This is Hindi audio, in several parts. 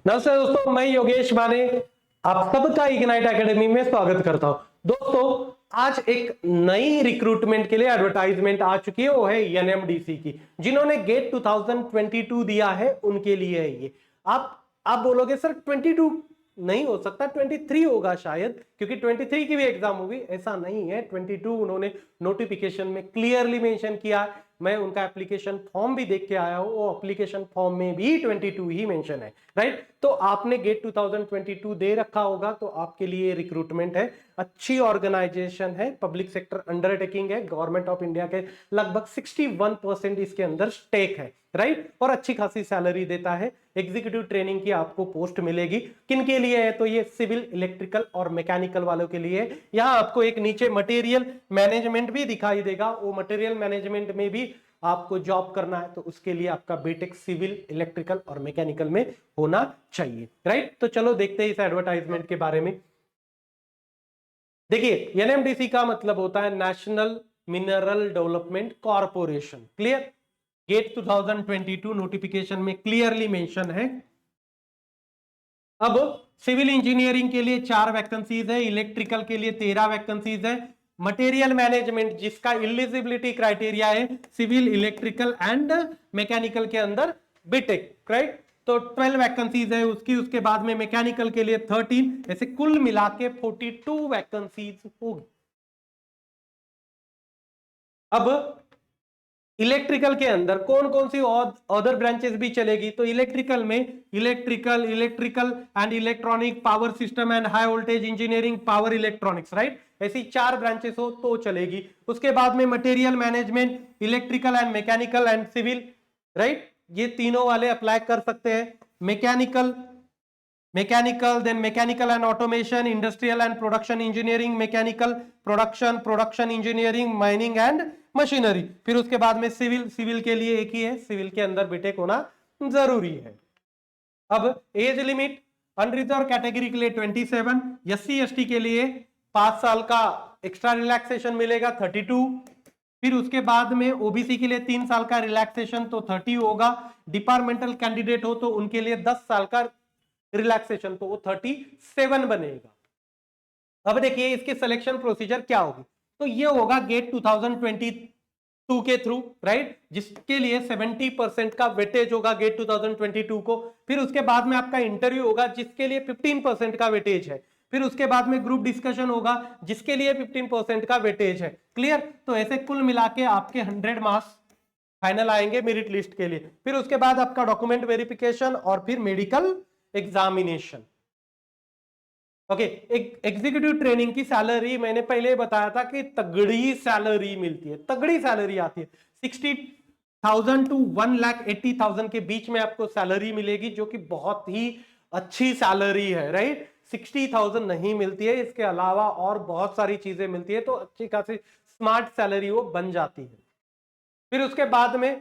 नमस्ते दोस्तों, मैं योगेश माने आप सबका इग्नाइट एकेडमी में स्वागत करता हूं। दोस्तों, आज एक नई रिक्रूटमेंट के लिए एडवर्टाइजमेंट आ चुकी है, वो है एनएमडीसी की। जिन्होंने गेट 2022 दिया है उनके लिए है ये। आप बोलोगे सर 22 नहीं हो सकता, 23 होगा शायद, क्योंकि 23 की भी एग्जाम होगी। ऐसा नहीं है, 22 उन्होंने नोटिफिकेशन में क्लियरली मेंशन किया है। मैं उनका एप्लीकेशन फॉर्म भी देख के आया हूं, वो एप्लीकेशन फॉर्म में भी 22 ही मेंशन है, राइट। तो आपने गेट 2022 दे रखा होगा, तो आपके लिए रिक्रूटमेंट है। अच्छी ऑर्गेनाइजेशन है, पब्लिक सेक्टर अंडरटेकिंग है, गवर्नमेंट ऑफ इंडिया के लगभग 61% इसके अंदर स्टेक है, राइट। और अच्छी खासी सैलरी देता है। एग्जीक्यूटिव ट्रेनिंग की आपको पोस्ट मिलेगी। किन के लिए है? तो ये सिविल, इलेक्ट्रिकल और मैकेनिकल वालों के लिए है। यहां आपको एक नीचे मटेरियल मैनेजमेंट भी दिखाई देगा। वो मटेरियल मैनेजमेंट में भी आपको जॉब करना है, तो उसके लिए आपका बीटेक सिविल, इलेक्ट्रिकल और मैकेनिकल में होना चाहिए, राइट। तो चलो देखते हैं इस एडवर्टाइजमेंट के बारे में। देखिए, एनएमडीसी का मतलब होता है national mineral development corporation. Clear? GATE 2022 notification में क्लियरली मेंशन है। अब सिविल इंजीनियरिंग के लिए 4 वैकेंसीज है, इलेक्ट्रिकल के लिए 13 वैकेंसीज है, मटेरियल मैनेजमेंट जिसका एलिजिबिलिटी क्राइटेरिया है सिविल, इलेक्ट्रिकल एंड मैकेनिकल के अंदर बीटेक, राइट। तो 12 वैकेंसीज है उसकी। उसके बाद में मैकेनिकल के लिए 13, ऐसे कुल मिला के 42 वैकेंसीज होगी। अब इलेक्ट्रिकल के अंदर कौन कौन सी अदर ब्रांचेस भी चलेगी? तो इलेक्ट्रिकल में electrical and electronic, power system and high voltage engineering, power electronics, right. ऐसी 4 ब्रांचेस हो तो चलेगी। उसके बाद में material management, electrical and mechanical and civil, right. ये तीनों वाले अप्लाई कर सकते हैं। Mechanical then mechanical and automation, industrial and production engineering, mechanical production engineering, mining and machinery. फिर उसके बाद में सिविल के लिए एक ही है, सिविल के अंदर बीटेक होना जरूरी है। अब एज लिमिट अनरिजर्व कैटेगरी के लिए 27, एससी एसटी के लिए 5 साल का एक्स्ट्रा रिलैक्सेशन मिलेगा 32। फिर उसके बाद में ओबीसी के लिए 3 साल का रिलैक्सेशन तो 30 होगा। डिपार्टमेंटल कैंडिडेट हो तो उनके लिए 10 साल का रिलैक्सेशन तो वो 37 बनेगा। अब देखिए इसके सिलेक्शन प्रोसीजर क्या होगी। तो ये होगा गेट 2022 के थ्रू, राइट, जिसके लिए 70% का वेटेज होगा गेट 2022 को। फिर उसके बाद में आपका इंटरव्यू होगा जिसके लिए 15% का वेटेज है। फिर उसके बाद में ग्रुप डिस्कशन होगा जिसके लिए 15% का वेटेज है। क्लियर? तो ऐसे कुल मिला के आपके 100 मार्क्स फाइनल आएंगे मेरिट लिस्ट के लिए। फिर उसके बाद आपका डॉक्यूमेंट वेरिफिकेशन और फिर मेडिकल एग्जामिनेशन। ओके, एक एग्जीक्यूटिव ट्रेनिंग की सैलरी मैंने पहले बताया था कि तगड़ी सैलरी मिलती है, तगड़ी सैलरी आती है। 60,000 टू 1,80,000 के बीच में आपको सैलरी मिलेगी, जो कि बहुत ही अच्छी सैलरी है, राइट। 60,000 नहीं मिलती है, इसके अलावा और बहुत सारी चीजें मिलती है, तो अच्छी खासी स्मार्ट सैलरी वो बन जाती है। फिर उसके बाद में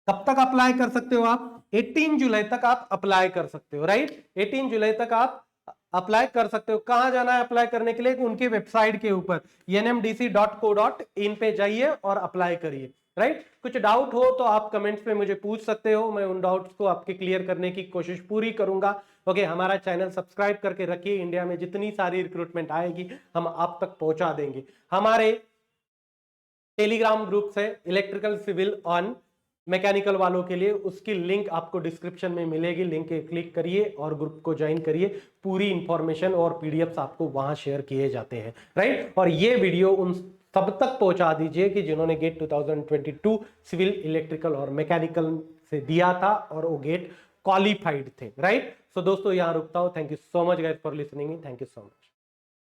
कब तक अप्लाई कर सकते हो आप? 18 जुलाई तक आप अप्लाई कर सकते हो, राइट। 18 जुलाई तक आप अप्लाई कर सकते हो। कहां जाना है अप्लाई करने के लिए? उनके वेबसाइट के ऊपर nmdc.co.in पे जाइए और अप्लाई करिए, राइट। कुछ डाउट हो तो आप कमेंट्स में मुझे पूछ सकते हो, मैं उन डाउट्स को आपके क्लियर करने की कोशिश पूरी करूंगा। ओके, हमारा चैनल सब्सक्राइब करके रखिए। इंडिया में जितनी सारी रिक्रूटमेंट आएगी हम आप तक पहुंचा देंगे। हमारे टेलीग्राम ग्रुप से इलेक्ट्रिकल, सिविल ऑन मैकेनिकल वालों के लिए, उसकी लिंक आपको डिस्क्रिप्शन में मिलेगी। लिंक पे क्लिक करिए और ग्रुप को ज्वाइन करिए। पूरी इंफॉर्मेशन और पीडीएफ्स आपको वहां शेयर किए जाते हैं, राइट। और ये वीडियो उन सब तक पहुंचा दीजिए कि जिन्होंने गेट 2022 सिविल, इलेक्ट्रिकल और मैकेनिकल से दिया था और वो गेट क्वालिफाइड थे, राइट। सो दोस्तों, यहां रुकता हूं। Thank you so much guys for listening. Thank you so much.